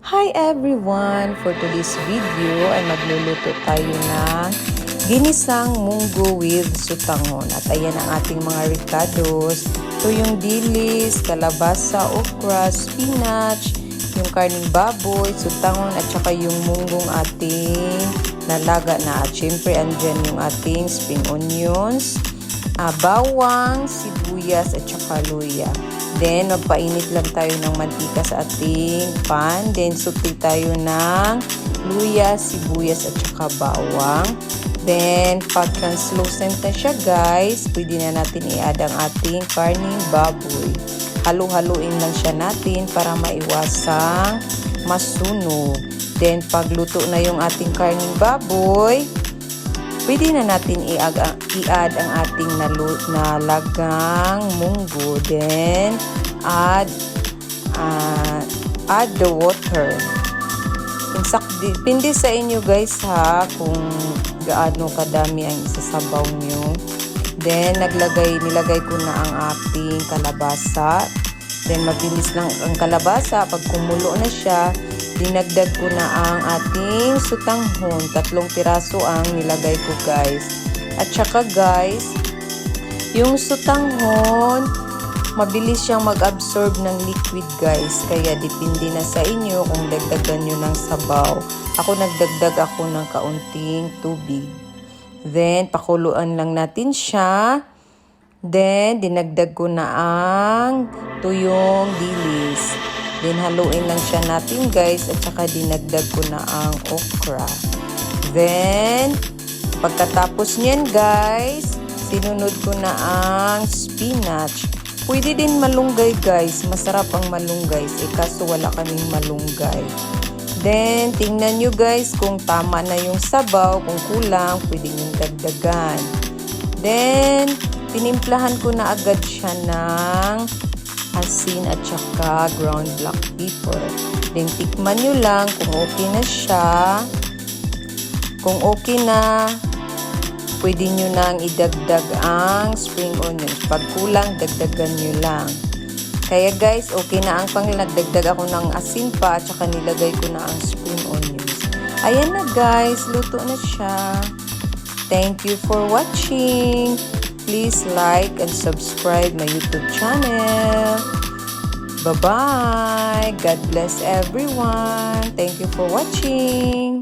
Hi everyone! For today's video ay magluluto tayo ng ginisang munggo with sutangon. At ayan ang ating mga ricados. Ito yung dilis, kalabasa, okra, spinach, yung karning baboy, sutangon at saka yung munggong ating nalaga na. At syempre andyan yung ating spring onions, bawang, sibuyas at saka luya. Then, magpainit lang tayo ng mantika sa ating pan. Then, suti tayo ng luya, sibuyas at saka bawang. Then, pag translucent na siya guys, pwede na natin i-add ang ating karning baboy. Halu-haluin lang siya natin para maiwasang masunog. Then, pag luto na yung ating karning baboy, pwede na natin i-add ang ating nalagang munggo. Then, add the water. Depende sa inyo guys ha, kung gaano kadami ang isasabaw nyo. Then, nilagay ko na ang ating kalabasa. Then, mabilis lang ang kalabasa. Pag kumulo na siya, dinagdag ko na ang ating sutanghon. 3 piraso ang nilagay ko guys. At saka guys, yung sutanghon, mabilis siyang mag-absorb ng liquid guys. Kaya depende na sa inyo kung dagdagan nyo ng sabaw. Ako nagdagdag ako ng kaunting tubig. Then, pakuluan lang natin siya. Then, dinagdag ko na ang tuyong dilis. Then, haluin lang siya natin guys at saka dinagdag ko na ang okra. Then, pagkatapos niyan guys, sinunod ko na ang spinach. Pwede din malunggay guys. Masarap ang malunggay. Kaso wala kaming malunggay. Then, tingnan nyo guys kung tama na yung sabaw. Kung kulang, pwede nyo dagdagan. Then, tinimplahan ko na agad siya ng asin at saka ground black pepper. Then, tikman nyo lang kung okay na siya. Kung okay na, pwede nyo nang idagdag ang spring onions. Pag kulang, dagdagan nyo lang. Kaya guys, okay na ang panglagdagdag ako ng asin pa at saka nilagay ko na ang spring onions. Ayan na guys, luto na siya. Thank you for watching. Please like and subscribe my YouTube channel. Bye-bye. God bless everyone. Thank you for watching.